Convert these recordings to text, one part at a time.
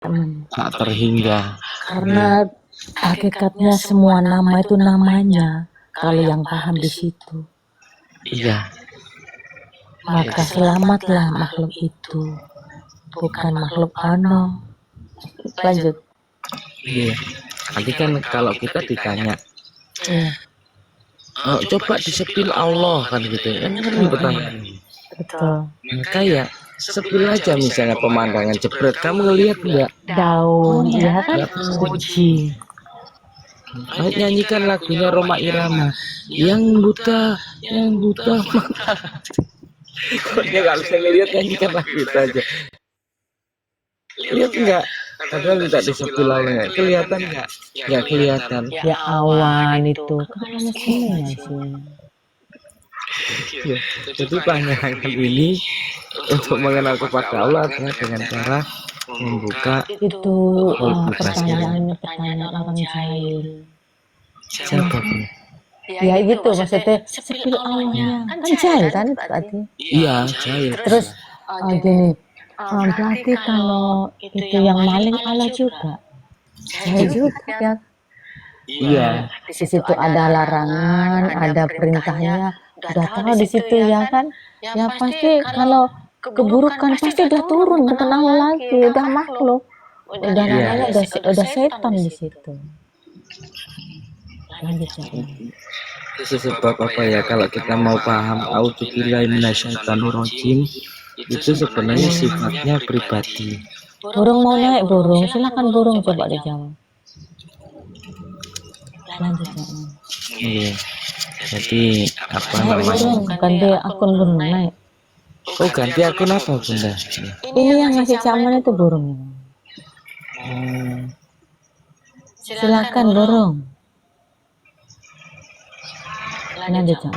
teman. tak terhingga. Karena hakikatnya semua nama itu namanya. Kalau yang paham di situ, Iya, maka selamatlah makhluk itu, bukan makhluk ano. Lanjut. iya. Nanti kan kalau kita ditanya, Iya, coba disepil Allah kan gitu kan pertanyaan. betul. Maka ya sepil aja misalnya pemandangan jebret, kamu ngelihat nggak? Daun, ya kan? Uji. Baik, nyanyikan lagunya Roma Irama, yang buta mata. Kok dia nggak bisa ngelihat, nyanyikan lagu itu aja. Lihat nggak? Padahal tidak disepil Allah, kelihatan nggak? Nggak kelihatan. Ya awan itu kan mesinnya sih. Ya, jadi pandangan ini untuk mengenal kepada Allah adalah dengan cara membuka Itu pertanyaan orang jahil. siapa pun. Ya gitu maksudnya sepil Allahnya kan jahil kan itu tadi. Iya, jahil. Terus gini, berarti kalau itu yang maling Allah juga jahil juga ya. Iya, Di situ ada larangan, ada perintahnya, udah tahu di situ ya kan. Ya pasti kalau keburukan pasti udah turun, bukan Allah lagi, udah makhluk. Udah namanya udah setan di situ. Lanjut ya. itu sebab apa ya, kalau kita mau paham auzubillahi minasyaitonirrajim, itu sebenarnya sifatnya pribadi. Burung mau naik burung, silakan burung coba dijawab. Lanjut ya. Iya. Jadi apa Naik namanya? burung, ganti akun burung naik. Oh, ganti akun apa Bunda? Ini yang ngasih caman itu burung. Silakan burung. Lanjut ya.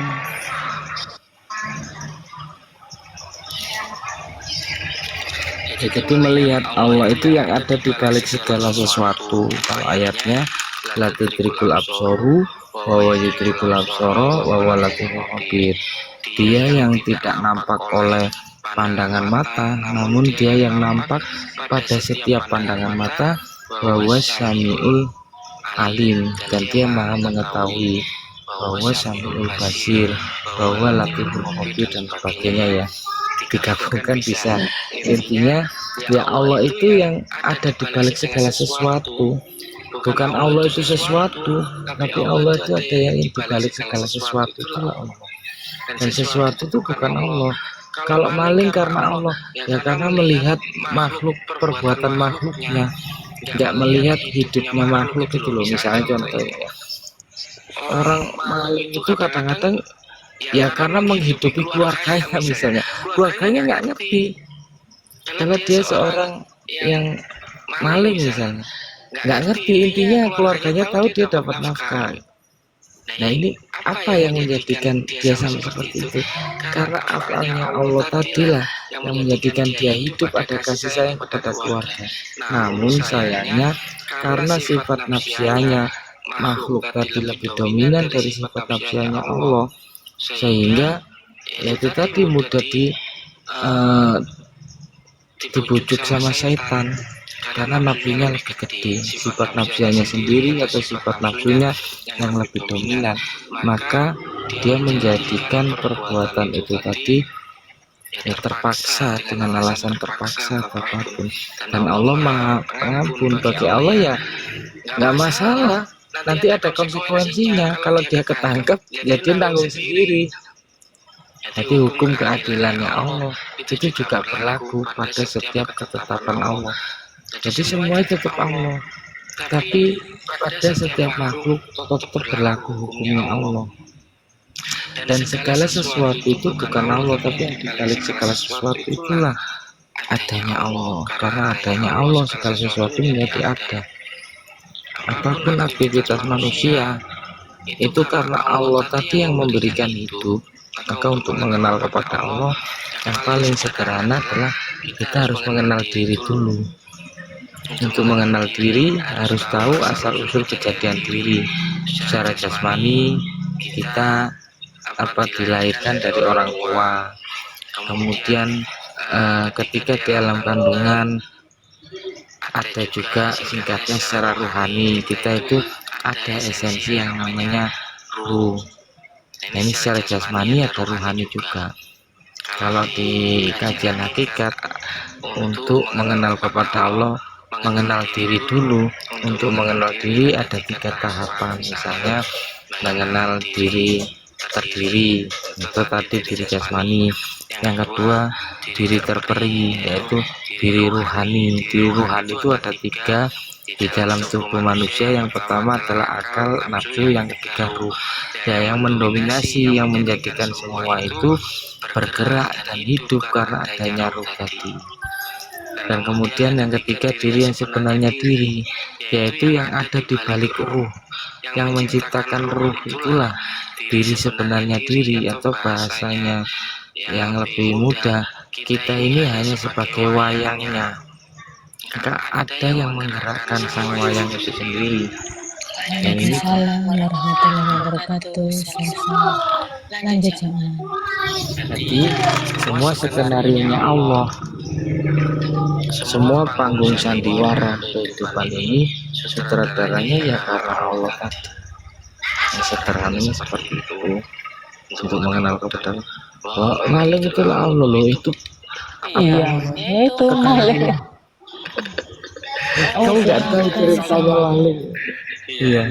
Jadi melihat Allah itu yang ada di balik segala sesuatu. Kalau ayatnya la tudrikul absaru wa yudrikul absara wa huwa latiful khabir. Dia yang tidak nampak oleh pandangan mata, namun dia yang nampak pada setiap pandangan mata, wa huwa samiul alim, dan dia maha mengetahui, wa huwa samiul basir, wa huwa latiful khabir, dan sebagainya ya. Digabungkan bisa. Intinya ya Allah itu yang ada di balik segala sesuatu. Bukan Allah itu sesuatu, tapi Allah itu ada yang di balik segala sesuatu, itulah Allah. Dan sesuatu itu bukan Allah. Kalau maling karena Allah, ya karena melihat makhluk, perbuatan makhluknya, nggak melihat hidupnya makhluk itu loh. Misalnya contoh ya, orang maling itu kadang-kadang ya karena menghidupi keluarganya, misalnya keluarganya nggak ngerti kalau dia seorang yang maling misalnya, nggak ngerti, intinya keluarganya tahu dia dapat nafkah. Nah ini apa yang menjadikan dia sampai seperti itu? Karena afalnya Allah tadilah yang menjadikan dia hidup, ada kasih sayang kepada keluarga. Namun sayangnya karena sifat nafsianya makhluk tadi lebih dominan dari sifat nafsianya Allah, sehingga ya itu tadi mudah dibujuk sama setan, karena nafsunya lebih gede, sifat nafsunya sendiri atau sifat nafsunya yang lebih dominan, maka dia menjadikan perbuatan itu tadi ya terpaksa, dengan alasan terpaksa apapun. Dan Allah maha pengampun, bagi Allah ya nggak masalah, nanti ada konsekuensinya. Kalau dia ketangkep ya dia tanggung sendiri. Jadi hukum keadilannya Allah itu juga berlaku pada setiap ketetapan Allah. Jadi semua tetap Allah, tapi pada setiap makhluk tetap berlaku hukumnya Allah. Dan segala sesuatu itu bukan Allah, tapi yang dibalik segala sesuatu itulah adanya Allah. Karena adanya Allah segala sesuatu menjadi ada. Apapun aktivitas manusia itu karena Allah tadi yang memberikan hidup. Maka untuk mengenal kepada Allah yang paling sederhana adalah kita harus mengenal diri dulu. Untuk mengenal diri harus tahu asal usul kejadian diri. Secara jasmani kita dilahirkan dari orang tua, kemudian ketika di alam kandungan ada juga singkatnya secara rohani. Kita itu ada esensi yang namanya ruh. Nah, ini secara jasmani ada rohani juga. Kalau di kajian hakikat, untuk mengenal kepada Allah, mengenal diri dulu. Untuk mengenal diri ada 3 tahapan. Misalnya mengenal diri terdiri, itu tadi diri jasmani. Yang kedua diri terperi, yaitu diri ruhani. Diri ruhani itu ada 3 di dalam tubuh manusia. Yang pertama adalah akal, nafsu, yang ketiga ruh. Ya, yang mendominasi, yang menjadikan semua itu bergerak dan hidup karena adanya ruh tadi. Dan kemudian yang ketiga diri yang sebenarnya diri, yaitu yang ada di balik ruh. Yang menciptakan ruh itulah diri sebenarnya diri, atau bahasanya yang lebih mudah, kita ini hanya sebagai wayangnya. Maka ada yang menggerakkan sang wayang itu sendiri. Dan ini Waalaikumsalam warahmatullahi wabarakatuh. Sama-sama. Lanjut jangan. jadi semua skenario-nya Allah, semua panggung sandiwara kehidupan ini sutradaranya ya karena Allah tadi. Yang sederhananya seperti itu. Untuk mengenal kepada Allah, maling itulah Allah loh, itu Iya, itu maling. kamu nggak tahu ceritanya maling. Iya,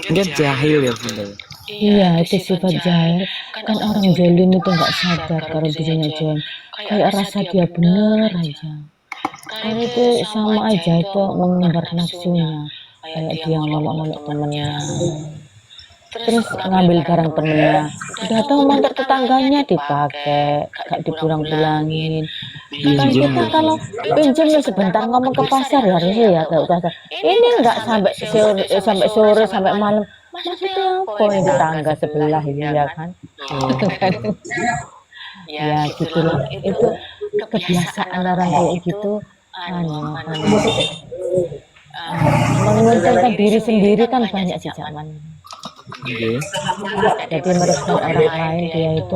mungkin jahil ya bunda. Iya, itu sifat jahil. Kan orang zalim itu nggak sadar kalau dirinya zalim. Kayak rasa dia bener aja. Kan itu sama aja itu mengumbar nafsunya. Kayak dia ngolok-ngolok temennya. Terus ngambil barang temennya. Udah tahu motor tetangganya dipakai, gak dipulang-pulangin. Kan kita kalau pinjam ya sebentar ngomong ke pasar ya harusnya ya gak usah. Ini nggak sampai sore sampai malam. Maksudnya apa ini tetangga sebelah ini ya kan? Ya gitu loh. Itu kebiasaan orang kayak gitu. Menguntungkan diri sendiri kan banyak sih zaman. Oke. Jadi merugikan orang lain, dia itu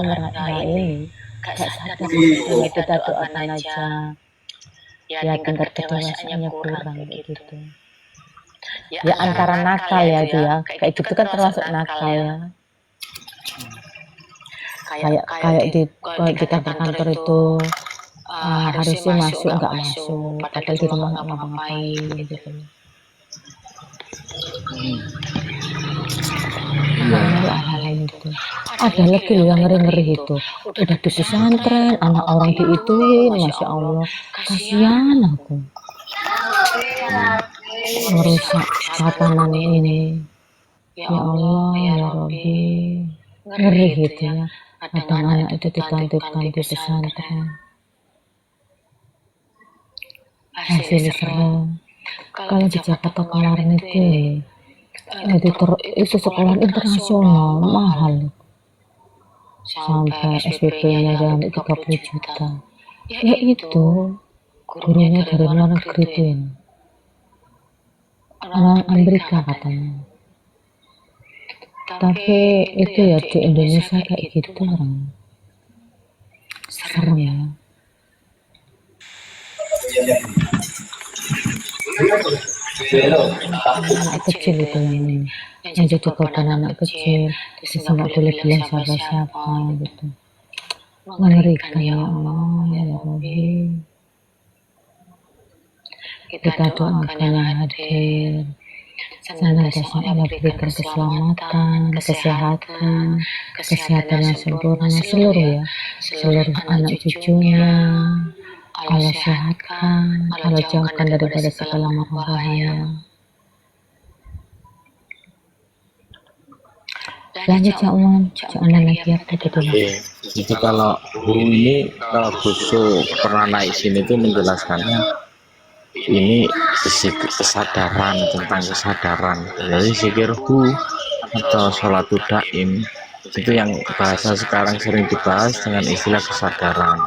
ini gak sadar kalau kita doakan aja. Ya tingkat kedewasaannya kurang gitu. Ya antara nakal ya dia, kayak gitu kan termasuk nakal ya. Kayak di kantor-kantor itu harusnya masuk nggak masuk, padahal di rumah nggak ngapa-ngapain gitu. Hal-hal itu. Ada lagi loh yang ngeri-ngeri itu. Udah di pesantren, anak orang diituin, masya Allah. Kasihan aku. Merusak tatanan ini. Ya Allah, ya Rabbi. Ngeri gitu ya. Kadang anak itu ditantipkan di pesantren. Hasil serem. Kalau di Jakarta kemarin itu sekolah internasional mahal sampai SPP-nya sampai 30 juta. Ya itu gurunya dari luar negeri itu ya. Orang Amerika katanya. Tapi itu ya di Indonesia kayak gitu orang. Serem ya. Anak kecil itu yang jadi korban anak kecil, terus nggak boleh bilang siapa-siapa gitu. Mengerikan ya Allah, ya Rabbi. Kita doakan yang hadir, senantiasa Allah berikan keselamatan, kesehatan yang sempurna seluruh anak cucunya. Allah sehatkan, Allah jauhkan daripada segala mara bahaya. Lanjut jangan lagi apa gitu. Jadi kalau guru ini, kalau Gusu pernah naik sini itu menjelaskannya ini kesadaran, tentang kesadaran. Jadi zikirhu atau sholatul daim itu yang bahasa sekarang sering dibahas dengan istilah kesadaran.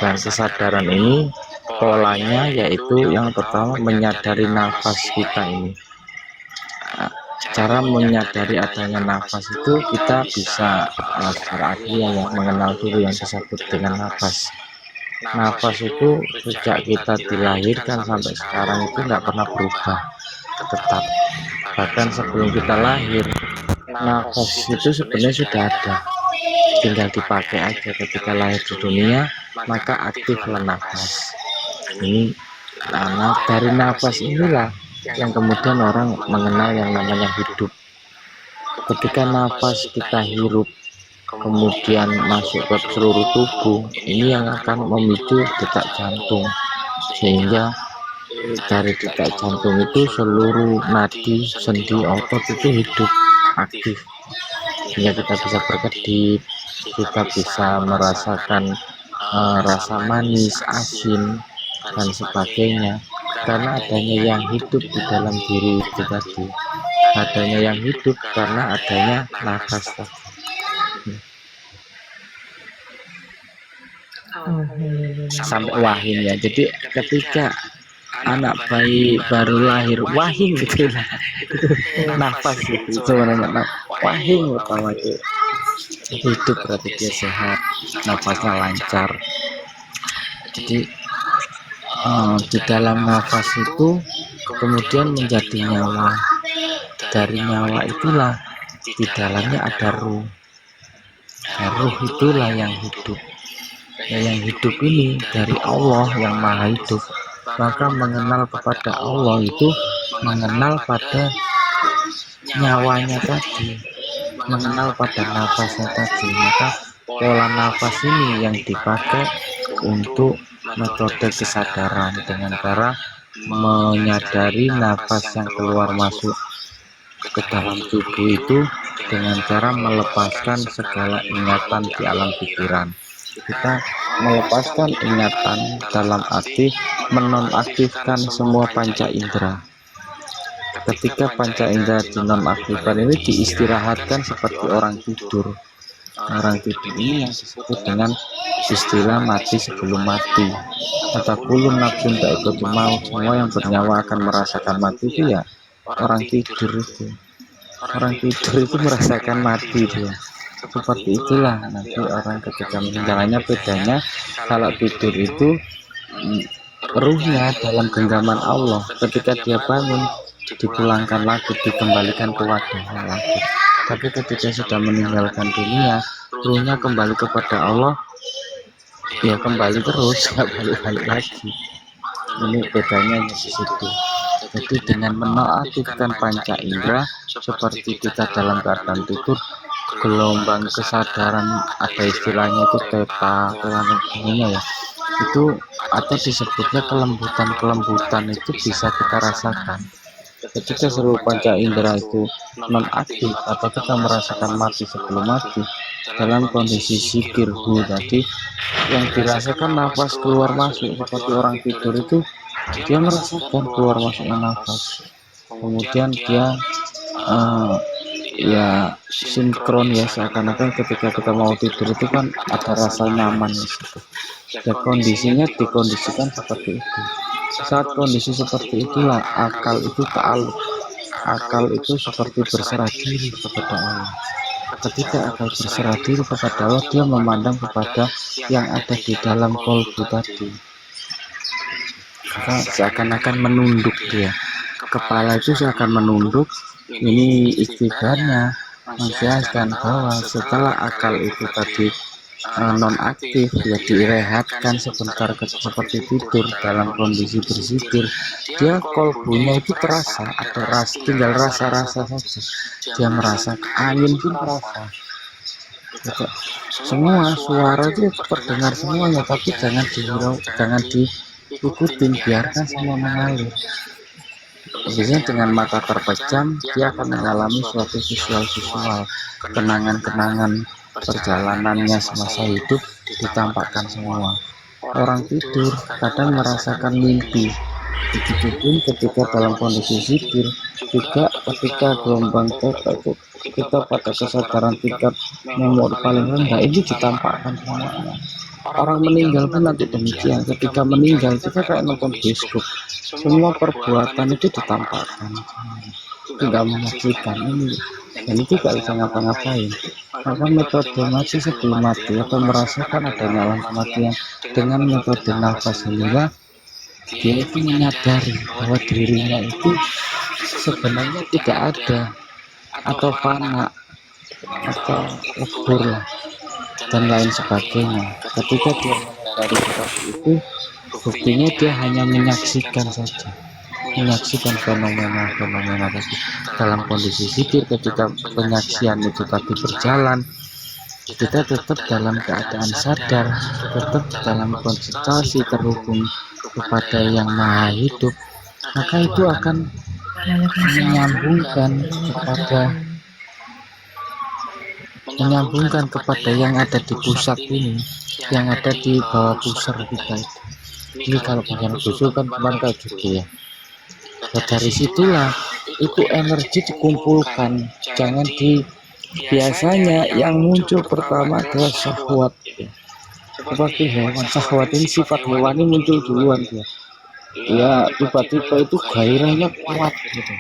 Dan kesadaran ini polanya yaitu yang pertama menyadari nafas kita ini. Nah, cara menyadari adanya nafas itu kita bisa secara akli yang mengenal dulu yang disebut dengan nafas. Nafas itu sejak kita dilahirkan sampai sekarang itu nggak pernah berubah, tetap. Bahkan sebelum kita lahir, nafas itu sebenarnya sudah ada, tinggal dipakai aja. Ketika lahir di dunia, maka aktiflah nafas ini. Nah, dari nafas inilah yang kemudian orang mengenal yang namanya hidup. Ketika nafas kita hirup kemudian masuk ke seluruh tubuh, ini yang akan memicu detak jantung, sehingga dari detak jantung itu seluruh nadi, sendi, otot itu hidup, aktif, sehingga kita bisa berkedip, kita bisa merasakan rasa manis, asin, dan sebagainya, karena adanya yang hidup di dalam diri itu tadi. Adanya yang hidup karena adanya nafas tadi. Sampai wahing ya. Jadi ketika anak bayi baru lahir wahing gitu lah, nafas itu sebenarnya wahing pertama itu hidup, berarti dia sehat, nafasnya lancar. Jadi di dalam nafas itu kemudian menjadi nyawa. Dari nyawa itulah di dalamnya ada ruh. Nah, ruh itulah yang hidup. Yang hidup ini dari Allah yang maha hidup. Maka mengenal kepada Allah itu mengenal pada nyawanya tadi, mengenal pada nafasnya tadi. Maka pola nafas ini yang dipakai untuk metode kesadaran dengan cara menyadari nafas yang keluar masuk ke dalam tubuh itu dengan cara melepaskan segala ingatan di alam pikiran. Kita melepaskan ingatan dalam arti menonaktifkan semua panca indera. Ketika panca indera dinonaktifkan ini diistirahatkan seperti orang tidur. Orang tidur ini yang disebut dengan istilah mati sebelum mati. Kata kulun nafsun ta'ikatu maut, semua yang bernyawa akan merasakan mati itu ya orang tidur itu. Orang tidur itu merasakan mati dia. Seperti itulah nanti orang ketika meninggalnya. Bedanya kalau tidur itu ruhnya dalam genggaman Allah, ketika dia bangun dipulangkan lagi, dikembalikan ke wadahnya lagi. Tapi ketika sudah meninggalkan dunia, ruhnya kembali kepada Allah, ya kembali terus, nggak balik-balik lagi. Ini bedanya di situ. Jadi dengan menonaktifkan panca indera seperti kita dalam keadaan tidur, gelombang kesadaran, ada istilahnya itu teta, ya, itu atau disebutnya kelembutan itu bisa kita rasakan. Ketika seluruh panca indera itu nonaktif atau kita merasakan mati sebelum mati, dalam kondisi zikirhu tadi yang dirasakan nafas keluar masuk seperti orang tidur itu, dia merasakan keluar masuknya nafas. Kemudian dia ya sinkron ya, seakan-akan ketika kita mau tidur itu kan ada rasa nyaman gitu. Ya kondisinya dikondisikan seperti itu. Saat kondisi seperti itulah akal itu ta'aluk. Akal itu seperti berserah diri kepada Allah. Ketika akal berserah diri kepada Allah, dia memandang kepada yang ada di dalam kolbu tadi. Maka seakan-akan menunduk dia. Kepala itu seakan menunduk. Ini ikhtibarnya menjelaskan bahwa setelah akal itu tadi nonaktif, ya direhatkan sebentar seperti tidur dalam kondisi berzikir, dia kolbunya itu terasa ada rasa, tinggal rasa-rasa saja. Dia merasa angin pun terasa. Semua suara itu terdengar semuanya, tapi jangan diikutin, biarkan semua mengalir. Biasanya dengan mata terpejam dia akan mengalami suatu visual kenangan-kenangan perjalanannya semasa hidup ditampakkan semua. Orang tidur kadang merasakan mimpi. Begitupun ketika dalam kondisi zikir, juga ketika gelombang teta itu kita pada kesadaran tingkat nomor paling rendah ini ditampakkan semuanya. Orang meninggal pun nanti demikian. Ketika meninggal kita kayak nonton bioskop, semua perbuatan itu ditampakkan. itu nggak menyaksikan ini, dan itu gak bisa ngapa-ngapain. Maka metode mati sebelum mati atau merasakan adanya alam kematian dengan metode nafas sehingga dia itu menyadari bahwa dirinya itu sebenarnya tidak ada atau fana atau lebur lah dan lain sebagainya. Ketika dia menyadari seperti itu, buktinya dia hanya menyaksikan saja, menyaksikan fenomena-fenomena tadi dalam kondisi zikir. Ketika penyaksian itu tadi berjalan, kita tetap dalam keadaan sadar, tetap dalam konsentrasi terhubung kepada yang maha hidup, maka itu akan menyambungkan kepada yang ada di pusat ini, yang ada di bawah pusar kita itu. Ini kalau bagian khusus kan kemarin kayak gitu ya. Nah, dari situlah itu energi dikumpulkan. Jangan biasanya yang muncul pertama adalah syahwat ya. Seperti hewan, syahwat ini sifat hewani muncul duluan dia. Ya tiba-tiba itu gairahnya kuat gitu.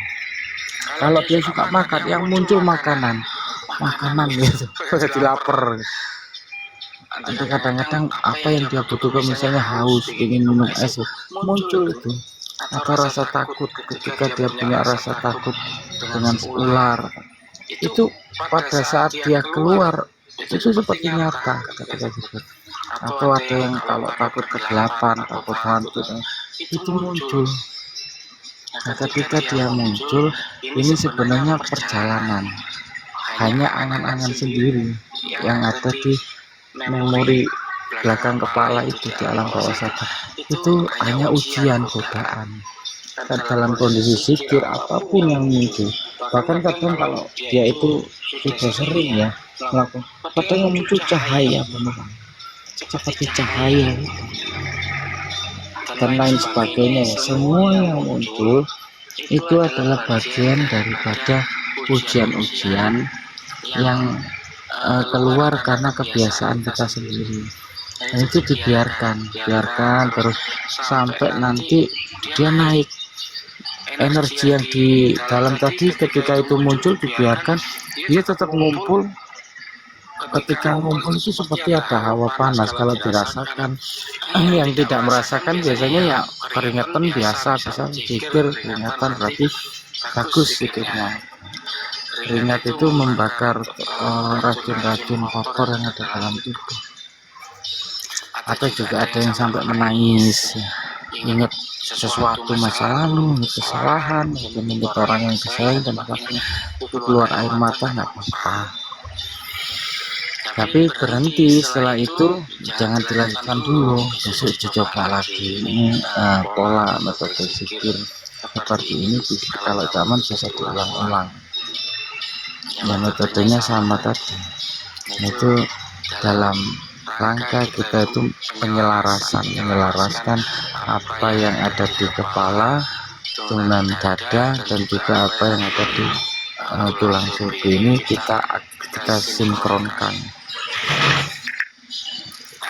Kalau dia suka makan, yang muncul makanan gitu. Jadi lapar. Ada kadang-kadang apa yang dia butuhkan, misalnya haus, ingin minum es, muncul itu. Atau rasa takut, ketika dia punya rasa takut dengan ular, itu pada saat dia keluar itu seperti nyata ketika disebut. Atau ada yang kalau takut kegelapan, takut hantu, itu muncul. Nah, ketika dia muncul, ini sebenarnya perjalanan, hanya angan-angan sendiri yang ada di memori belakang kepala itu, di alam bawah sadar. Itu hanya ujian, godaan. Dan dalam kondisi zikir apapun yang muncul, bahkan kadang kalau dia itu sudah sering ya melakukan, kadang yang muncul cahaya beneran, seperti cahaya dan lain sebagainya ya. Semua yang muncul itu adalah bagian daripada ujian-ujian yang keluar karena kebiasaan kita sendiri. Dan itu biarkan terus sampai nanti dia naik. Energi yang di dalam tadi ketika itu muncul dibiarkan, dia tetap ngumpul. Ketika ngumpul itu seperti ada hawa panas kalau dirasakan. Yang tidak merasakan biasanya ya keringatan biasa, bisa zikir keringatan berarti bagus zikirnya. Keringat itu membakar racun-racun kotor yang ada dalam tubuh. Atau juga ada yang sampai menangis, ingat sesuatu masa lalu, kesalahan, ingat orang yang disayang dan sebagainya, itu keluar air mata nggak apa-apa. Tapi berhenti setelah itu, jangan dilanjutkan dulu, besok dicoba lagi. Ini pola metode zikir seperti ini kalau zaman bisa diulang-ulang. Ya metodenya sama tadi, itu dalam rangka kita itu menyelaraskan apa yang ada di kepala, tulang dada, dan juga apa yang ada di tulang sulbi. Ini kita sinkronkan.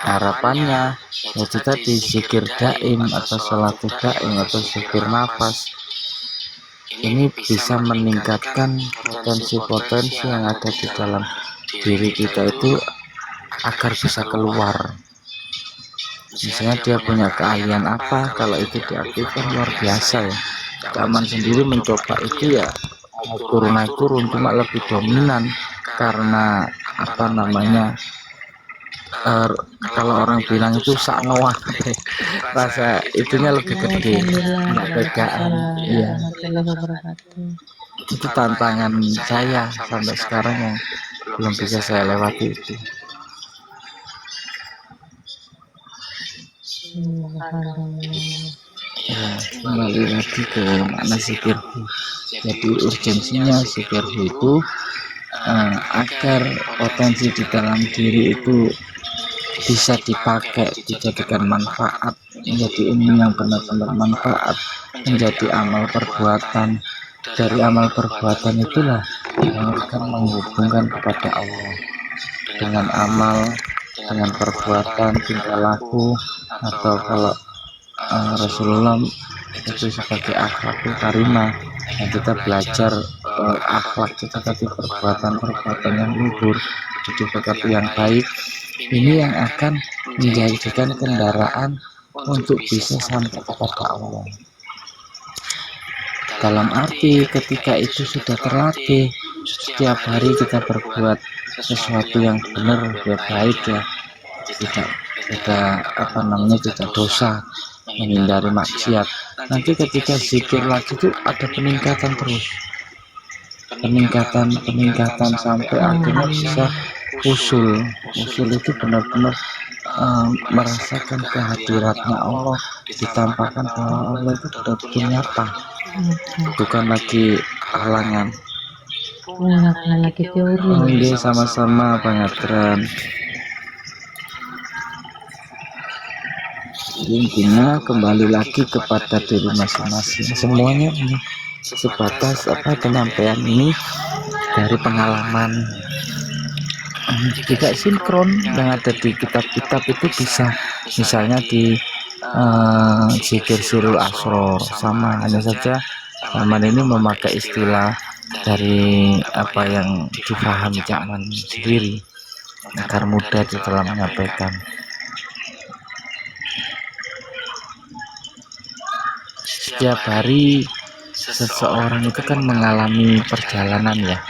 Harapannya itu tadi zikir daim atau sholat daim atau zikir nafas ini bisa meningkatkan potensi-potensi yang ada di dalam diri kita itu agar bisa keluar. Misalnya dia punya keahlian apa, kalau itu diaktifkan luar biasa ya. Zaman sendiri mencoba itu ya naik turun, cuma lebih dominan karena apa namanya, kalau orang bilang itu saknoah, rasa itunya lebih gede, nggak pegaan. Iya, itu tantangan saya sampai sekarang yang belum bisa saya lewati itu. Ya, kembali lagi ke makna zikirhu. Jadi urgensinya zikirhu itu agar potensi di dalam diri itu bisa dipakai, dijadikan manfaat, menjadi ilmu yang benar-benar manfaat, menjadi amal perbuatan. Dari amal perbuatan itulah yang akan menghubungkan kepada Allah. Dengan amal, dengan perbuatan, tingkah laku, atau kalau Rasulullah itu sebagai akhlakul karimah. Nah, kita belajar akhlak kita tadi, perbuatan yang luhur, budi pekerti yang baik, ini yang akan menjadikan kendaraan untuk bisa sampai kepada Allah. Dalam arti ketika itu sudah terlatih, setiap hari kita berbuat sesuatu yang benar, ya baik ya, tidak dosa, menghindari maksiat. Nanti ketika zikir lagi itu ada peningkatan terus, peningkatan sampai akhirnya bisa usul itu benar-benar merasakan kehadiratnya Allah, ditampakkan bahwa Allah itu betul-betul nyata, bukan lagi halangan. Bukan lagi teori. Iya, sama-sama Bang Adran. Intinya kembali lagi kepada diri masing-masing. Semuanya ini sebatas penyampaian ini dari pengalaman. Tidak sinkron yang ada di kitab-kitab itu bisa, misalnya di zikir sirul asror, sama, hanya saja zaman ini memakai istilah dari apa yang difahami Cakman sendiri agar mudah di dalam menyampaikan. Setiap hari seseorang itu kan mengalami perjalanan ya.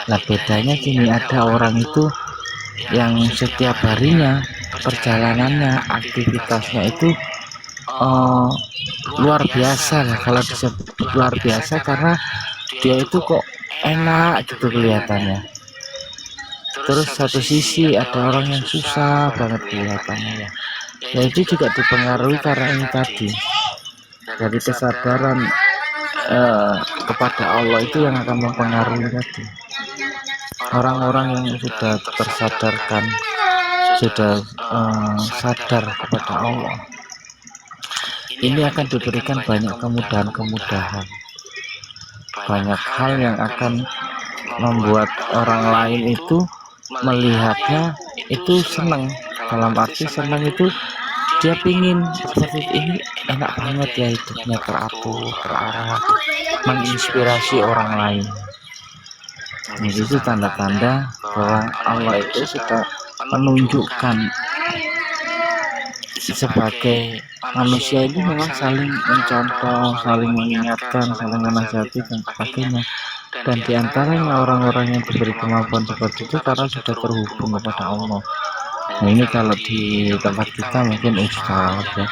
Nah bedanya gini, ada orang itu yang setiap harinya perjalanannya, aktivitasnya itu luar biasa lah, kalau disebut luar biasa karena dia itu kok enak gitu kelihatannya. Terus satu sisi ada orang yang susah banget kelihatannya ya. Ya itu juga dipengaruhi karena ini tadi, dari kesadaran kepada Allah itu yang akan mempengaruhi tadi. Orang-orang yang sudah tersadarkan, sudah sadar kepada Allah, ini akan diberikan banyak kemudahan-kemudahan, banyak hal yang akan membuat orang lain itu melihatnya itu senang. Dalam arti senang itu dia pingin seperti ini, enak banget ya hidupnya, teratur, terarah, menginspirasi orang lain. Nah, itu tanda-tanda bahwa Allah itu sudah menunjukkan sebagai manusia ini memang saling mencontoh, saling mengingatkan, saling menasihati dan sebagainya. Dan diantaranya orang-orang yang diberi kemampuan seperti itu karena sudah terhubung kepada Allah. Nah ini kalau di tempat kita mungkin ustaz ya,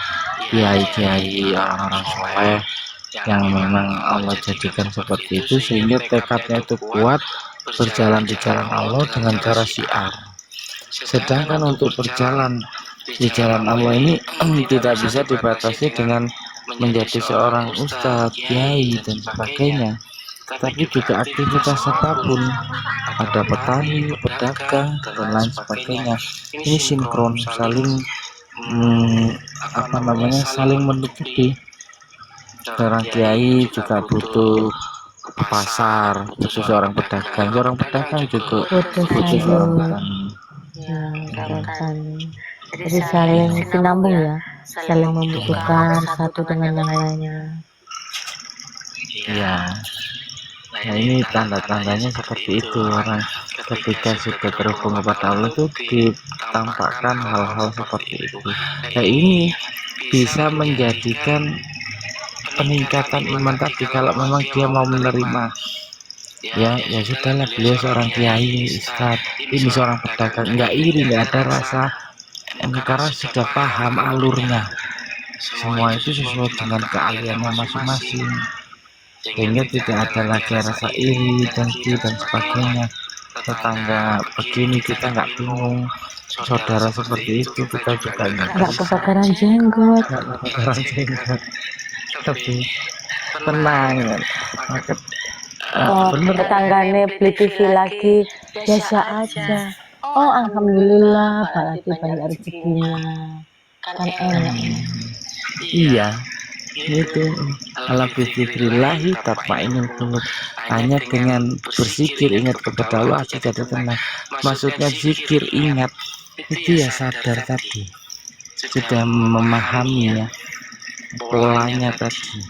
kiai-kiai, orang-orang soleh yang memang Allah jadikan seperti itu sehingga tekadnya itu kuat, berjalan di jalan Allah dengan cara syiar. Sedangkan untuk berjalan di jalan Allah ini tidak bisa dibatasi dengan menjadi seorang ustadz, kiai dan sebagainya, tapi juga aktivitas apapun, ada petani, pedagang dan lain sebagainya. Ini sinkron, saling saling menutupi. Seorang kiai juga butuh pasar, butuh seorang pedagang juga butuh seorang petani. Jadi saling sinambung ya, saling membutuhkan satu dengan yang lainnya. Iya. Nah ini tanda-tandanya seperti itu, orang ketika sudah terhubung kepada Allah itu ditampakkan hal-hal seperti itu. Nah ini bisa menjadikan peningkatan iman tadi kalau memang dia mau menerima. Ya sudahlah, beliau seorang kiai, ustadz, ini seorang pedagang, nggak iri, nggak ada rasa karena sudah paham alurnya, semua itu sesuai dengan keahliannya masing-masing, sehingga tidak ada lagi rasa iri, dengki dan sebagainya. Tetangga begini kita nggak bingung, saudara seperti itu kita juga nggak kebakaran jenggot, tapi tenang kan. bener, tetanggane beli TV lagi biasa aja. Oh alhamdulillah, berarti banyak rezekinya, kan enak. Iya, itu ala bizikrillahi tatmainul qulub. Hanya dengan berzikir ingat kepada Allah jadi tenang. Maksudnya zikir ingat itu ya sadar tadi, sudah memahaminya. polanya tadi,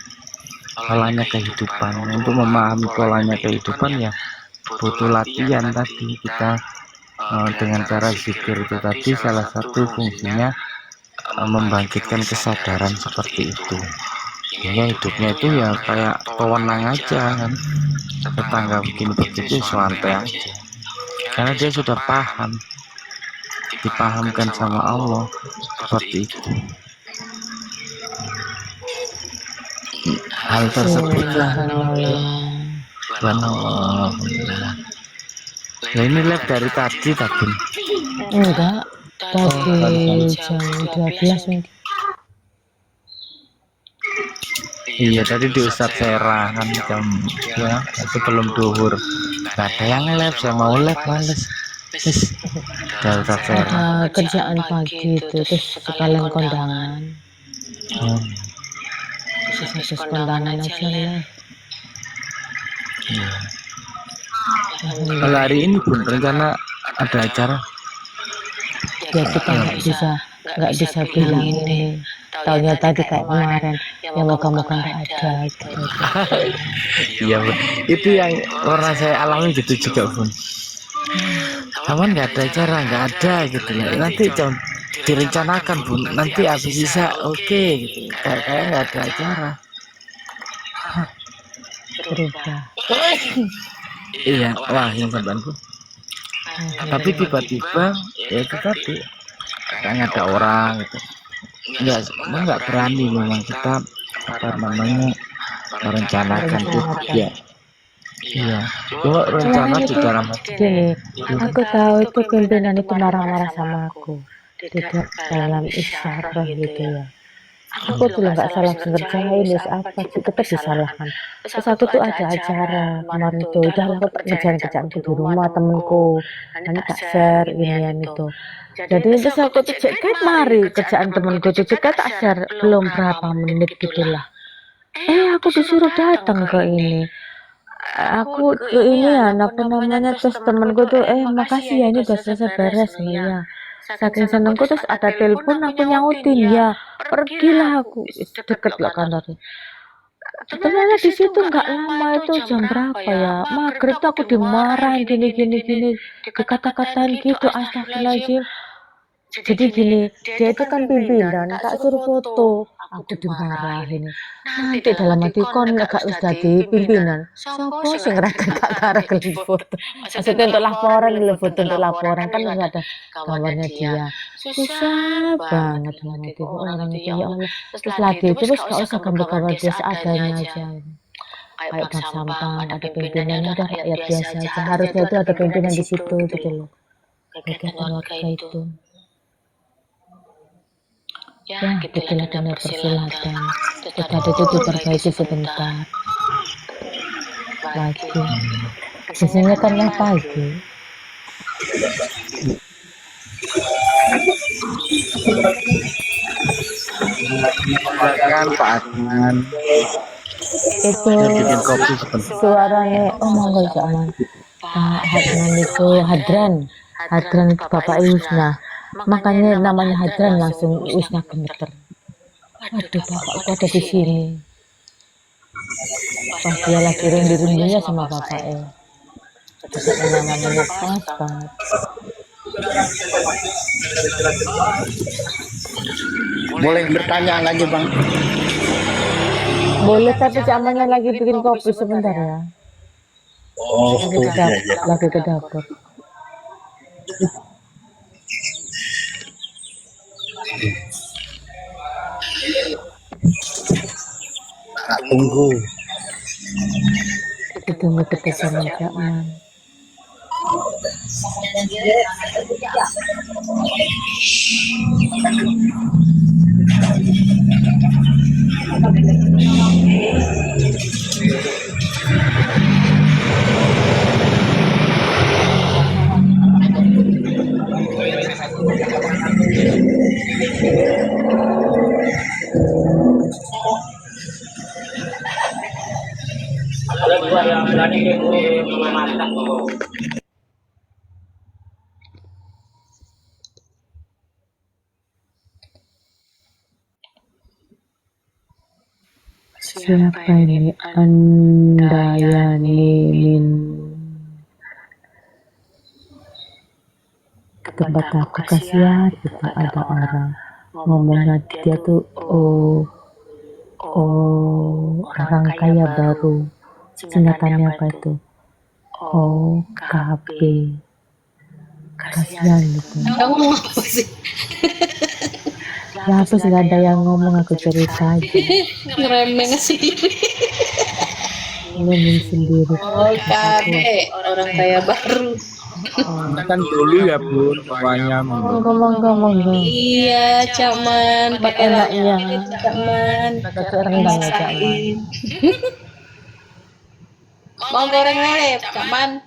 polanya kehidupan. Untuk memahami polanya kehidupan ya butuh latihan tadi. Kita dengan cara zikir itu tadi salah satu fungsinya membangkitkan kesadaran seperti itu. Sehingga hidupnya itu ya kayak pewenang aja kan, tetangga begini begitu santai aja, karena dia sudah paham, dipahamkan sama Allah seperti itu. Hal tersebutlah Subhanallah. Nah ini live dari tadi tapi Enggak, tadi jam 12 mungkin. iya tadi di Ustadz Sera kan jam ya sebelum duhur gak ada yang live, saya mau live males. Dari Ustadz Sera Ada kerjaan pagi itu, terus sekalian kondangan. Terus kondangan aja lah. Kalau hari ini pun rencana ada acara Ya kita nggak bisa bilang ini. Taunya tadi kayak kemarin, ya moga-moga nggak ada gitu. iya bun, itu yang pernah saya alami gitu juga pun. Kawan nggak ada acara, nggak ada gitu ya. Nanti jangan direncanakan bun, nanti habis sisa oke gitu. Kayak nggak ada acara. Berubah. Iya, wah yang sampean pun. Tapi tiba-tiba ya itu tadi kayak ada orang gitu. Nggak berani memang kita apa namanya merencanakan itu ya. Iya, cuma rencana di dalam hati. Gini, aku tahu itu pimpinan itu marah-marah sama aku di dalam isyarah gitu ya. Aku tuh nggak salah ngerjain, wis apa sih tetap disalahkan. Terus aku tuh ada acara kemarin itu, udah lah aku tak ngerjain kerjaanku di rumah temenku, nanti tak share inian itu. Jadi terus aku tuh cek kan mari kerjaan temenku tuh cek tak share belum berapa menit gitulah. Aku disuruh datang ke ini. Aku ke ini ya, apa namanya terus temenku tuh makasih ya ini udah selesai beres nih ya. Saking senengku terus ada telepon aku nyautin ya pergilah aku deket loh kantornya. Ternyata di situ nggak lama itu jam berapa ya maghrib tuh aku dimarahin gini dikata-katain gitu astagfirullahaladzim. Jadi gini, dia itu kan pimpinan, tak suruh foto, aku dimarahin. Nanti dalam hati kon gak wis dadi pimpinan. Sopo sing ngeraket tak karo gelem foto. Maksudnya untuk laporan, gelem foto untuk laporan kan harus ada gambarnya dia. Susah banget dalam hati orang itu ya Allah. Terus lagi itu terus gak usah gambar-gambar dia seadanya aja. Kayak bab sampah, ada pimpinannya, udah rakyat biasa aja. Harusnya itu ada pimpinan di situ gitu loh. Kegiatan warga itu. Ya, gitulah dunia persilatan. Kita itu diperbaiki sebentar lagi. Biasanya kan yang pagi. Silakan Pak Adnan. Itu Bikin kopi sebentar. suaranya, oh monggo jangan. Pak Hadran itu Hadran itu Bapak Yusna. Makanya namanya Hadran langsung Yusna gemeter. Waduh, bapakku ada di sini. Pas dia lagi rindu-rindunya sama bapaknya. Namanya pas banget. Boleh bertanya lagi Bang? Boleh tapi zamannya lagi bikin kopi sebentar ya. Oh, Lagi ke dapur. tak tunggu. Ditunggu kita sama zaman. Ada dua yang berani memasak. Siapa ini Andayani Min? Tempat aku kasihan itu ada orang ngomongnya dia tuh orang kaya baru. Singkatannya apa itu? OKB. Kasihan gitu. Kamu ngomong apa sih? Ya aku nggak ada yang ngomong, aku cerita aja. Ngeremeng sendiri. Ngomong sendiri. OKB, orang kaya baru. Kan dulu ya bun, pokoknya Ngomong. Iya, Cakman. Pakai Enaknya. Cakman. Pakai rendang ya Cakman. Mau goreng lele, Cakman.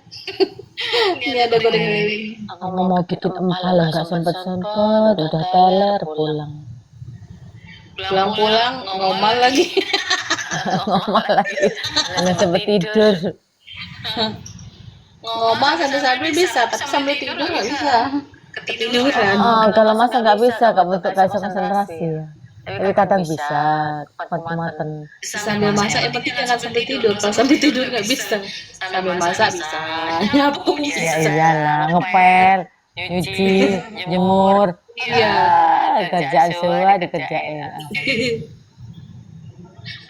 Ini ada goreng lele. Aku mau bikin empal nggak sempet udah teler pulang. Pulang-pulang ngomal lagi. Ngomong lagi, nggak sempet tidur. Ngomal sambil bisa, tapi sambil tidur nggak bisa. Ketiduran. Kalau masa nggak bisa, nggak bentuk kayak konsentrasi ya. Tapi kadang bisa, maten. Sambil masak yang penting jangan sambil tidur. Kalau sambil tidur nggak bisa. Sambil masak bisa. Nyapu Ya bisa. iyalah, ngepel, nyuci, jemur. Iya. Kerjaan semua dikerjain.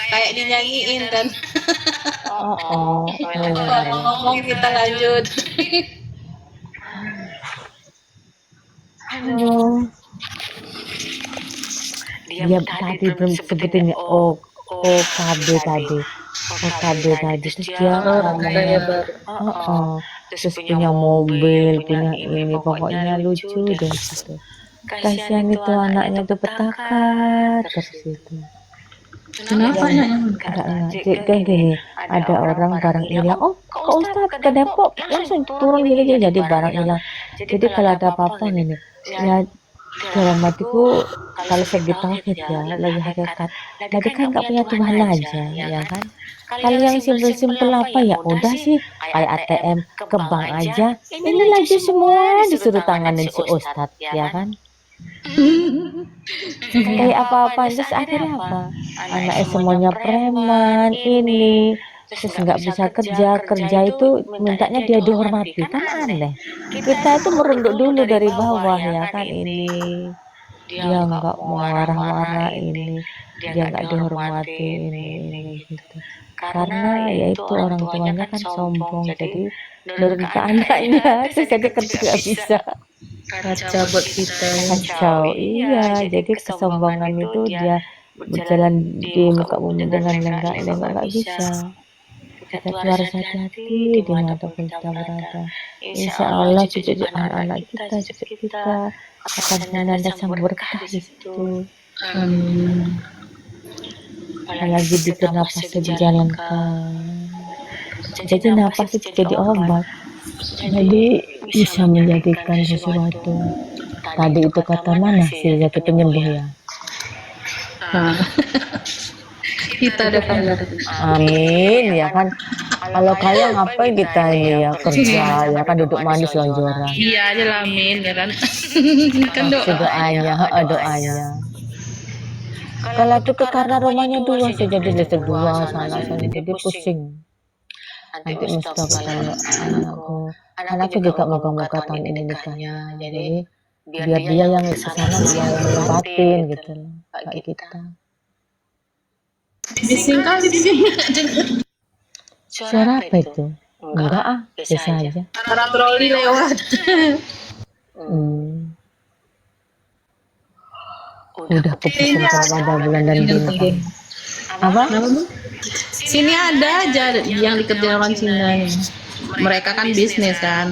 Kayak dinyanyiin kan. Bener. Ngomong kita lanjut. Halo. Dia tadi belum sebutin OKB tadi. Terus dia ngomongnya terus punya mobil, punya ini, pokoknya lucu deh gitu. Kasihan itu anaknya tuh petaka terus itu. Kenapa anaknya? Enggak, kan gini, ada orang barang hilang, kok Ustaz ke Depok langsung turun gini jadi barang hilang. Jadi kalau ada apa-apa nih, ya dalam hatiku kalau segi tauhid ya, lagi hakikat. Tadi kan nggak punya Tuhan aja, ya kan? Kalau yang simpel-simpel apa ya udah sih, kayak ATM ke bank aja. Ini lagi semua disuruh tanganin si Ustadz, ya kan? Kayak apa-apa terus akhirnya apa? Anaknya semuanya preman ini, terus nggak bisa kerja itu mintanya dia dihormati, kan aneh. Kita itu merunduk dulu dari bawah ya kan, ini dia nggak mau marah-marah, ini dia nggak dihormati, ini gitu. Karena ya itu orang tuanya kan sombong, jadi nurun ke anaknya, terus jadi kerja nggak bisa. Kaca buat kita. Kacau, iya. Jadi kesombongan itu dia berjalan di muka bumi dengan lenggak nggak bisa. Kita tuh harus hati-hati dimanapun kita berada. Insya Allah cucu anak-anak kita, cucu kita akan menanda sang berkah di situ. Apalagi diberi nafas dijalankan. Jadi nafas itu jadi obat. Jadi bisa menjadikan sesuatu. Tadi itu kata mana sih, jatuh penyembuh ya. Kita ada pahala. Amin ya kan. Kalau kaya ngapain kita ini ya, kerja ya kan, duduk manis lonjoran. Iya aja lah, amin ya kan. Kan doanya. Kalau itu karena rumahnya dua sih, jadi listrik dua sana jadi pusing. Nanti mesti kalau anakku juga moga-moga tahun ini nikahnya, jadi biar dia yang kesana, dia yang nempatin gitu loh, kayak kita. Bising kali di sini. Suara apa itu? Enggak biasa aja. Karena troli lewat. Udah keputusan pada bulan dan bintang. Apa? Sini ada aja yang dikerjain orang Cina nih. Mereka kan bisnis kan.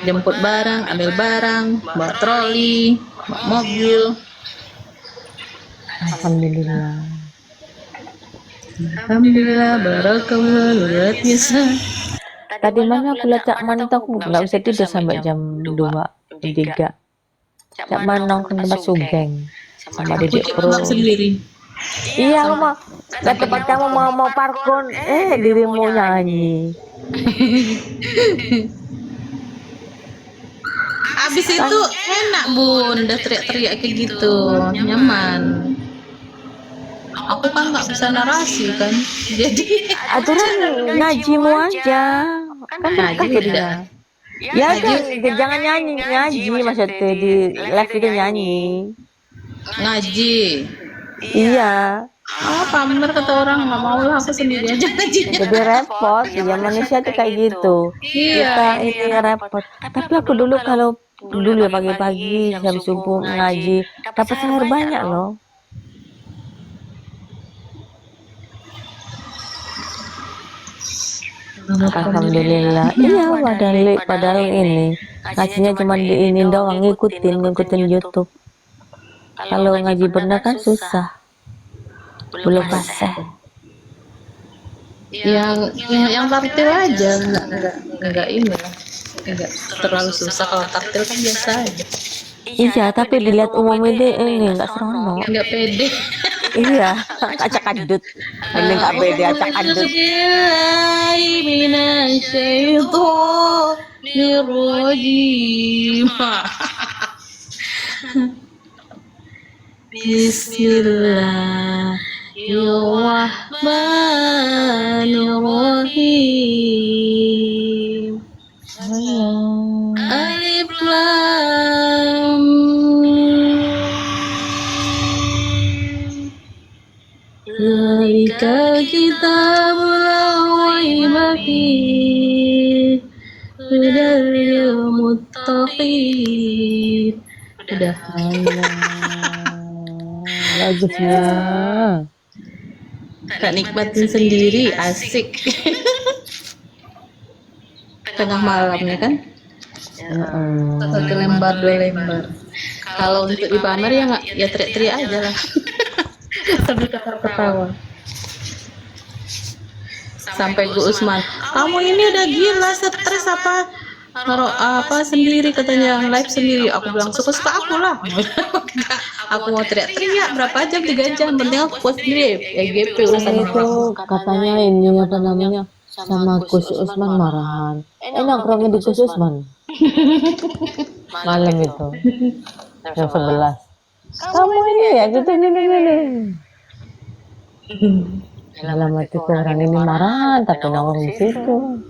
Jemput barang, ambil barang, bawa troli, bawa mobil. Alhamdulillah, barakallah, luar biasa. Tadi mana pula Cak Mantok nggak usah tidur sampai jam 2, 3. Cak Manong kan tempat Sugeng sama Dedek Pro. Sendiri. Iya, aku mau ke tempat kamu mau parkun, dirimu nyanyi. Abis itu enak bun, udah teriak-teriak kayak gitu, nyaman. Aku kan nggak bisa narasi kan, jadi Aturan ngajimu aja. Kan ngaji berkah jadinya. Ya kan, jangan nyanyi maksudnya di live itu nyanyi. ngaji. Iya, Ah, pamer kata orang, nggak mau lah, aku sendiri aja ngajinya. jadi repot. Ya manusia tuh kayak gitu. Kita Iya, ini repot. Tapi aku dulu kalau dulu ya pagi-pagi jam subuh ngaji dapat sahur banyak loh. Alhamdulillah. Iya, padahal ini ngajinya cuma di ini doang, ngikutin YouTube. Kalau ngaji bener kan susah. Belum fasih. yang tartil aja, nggak ini lah, nggak terlalu susah. Kalau tartil kan biasa aja, Iya, tapi dilihat umum ini nggak serono. nggak pede. Iya, acak adut. Ini nggak beda acak adut. A'udzubillahi minasyaitonirrajim. Bismillahirrahmanirrahim. Alif Lam Mim. Zalikal kitabul la raiba fihi hudal lil muttaqin. Udah. Bagusnya. Gak nikmatin sendiri, asik. Tengah malamnya kan, satu lembar, 2 lembar. Kalau untuk dipamer ya nggak, ya teriak-teriak aja lah. Sambil ketawa. Sampai Gu Usman, kamu ini udah gila, stres apa? Naruh apa sendiri, katanya yang live sendiri. Aku bilang suka-suka aku lah. Aku mau teriak-teriak berapa jam, 3 jam, penting aku puas sendiri. EGP urusan Itu katanya ini apa namanya sama Gus Usman marahan. Nongkrongnya di Gus Usman. Malam itu. Jam 11. Kamu ini ya gitu gini. Dalam hatiku orang ini marahan tapi nongkrong di situ.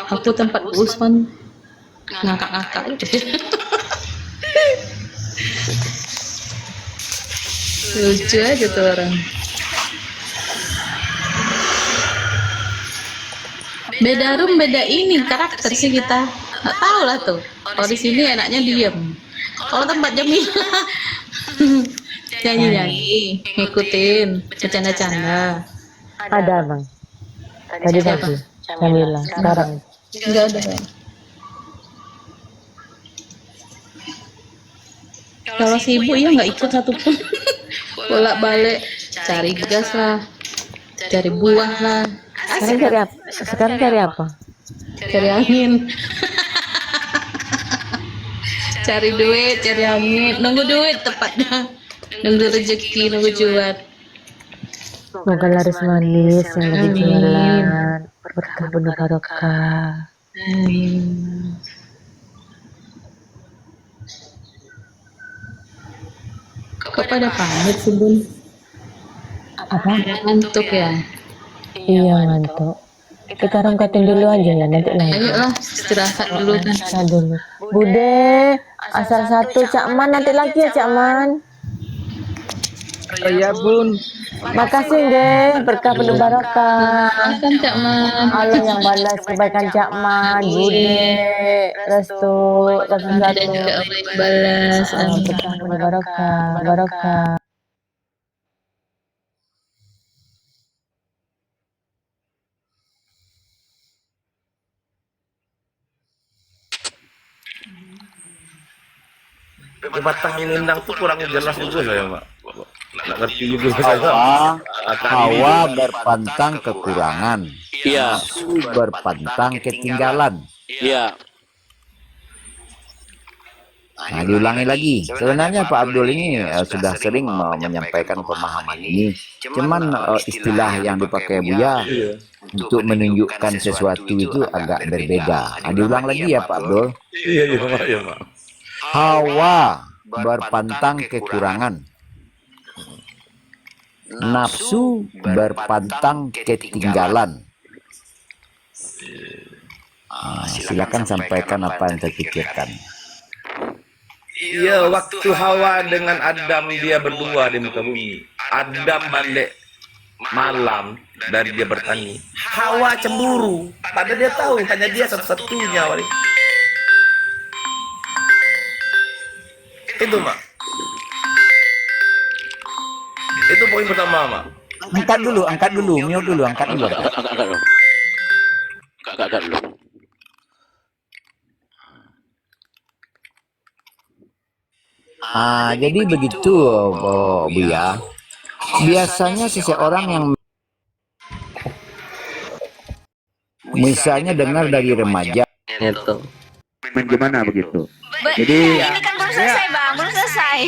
aku tempat Gu Usman ngakak-ngakak aja. Lucu aja tuh orang. Beda room, beda ini karakter sih kita. Nggak tahu lah tuh. Kalau di sini enaknya diem. Kalau tempat Jamila nyanyi-nyanyi, ngikutin, bercanda-canda. Ada bang. Tadi pagi. Jamila. Sekarang. Enggak ada kan. Kalau sibuk ya nggak ikut satupun. Bolak-balik cari gas lah, cari buah lah. Sekarang cari apa? Sekarang cari apa? Cari angin. Cari duit, cari angin, nunggu duit tepatnya, nunggu rezeki, nunggu cuan. Semoga laris manis yang lagi jualan. Berkah penuh barokah. Kok pada pamit sih Bun? Apa? Ngantuk ya? Iya ngantuk. Kita rangkatin dulu aja ya nanti lagi. Ayo lah, istirahat dulu kan. Kita dulu. Bude, asal satu Cak Man, nanti lagi ya Cak Man. Iya bun. Makasih deh, berkah penuh barokah. Makan Cak Man. Allah yang balas kebaikan Cak Man, Bude, restu satu. Dan juga Allah yang balas. Berkah penuh barokah. Batang Inindang tuh kurang jelas juga saya, Pak. Nggak ngerti juga saya. Hawa berpantang kekurangan, Iya, nafsu berpantang ketinggalan. iya. Nah, diulangi lagi. Sebenarnya Pak Abdul ini sudah sering menyampaikan pemahaman ini. Cuman istilah yang dipakai Buya untuk menunjukkan sesuatu itu agak berbeda. Nah, diulang lagi ya Pak Abdul. Iya, iya, Pak. Iya, Pak. Hawa berpantang kekurangan, nafsu berpantang ketinggalan. Silakan sampaikan apa yang terpikirkan. Iya, waktu Hawa dengan Adam dia berdua di muka bumi. Adam balik malam dari dia bertani. Hawa cemburu, padahal dia tahu hanya dia satu-satunya. Itu mak. Itu poin pertama mak. Angkat dulu, mute dulu, angkat dulu. Agak dulu. Jadi begitu, Buya. Biasanya seseorang yang misalnya dengar dari remaja, Itu. Gimana begitu? Jadi Ini kan belum selesai bang, belum selesai.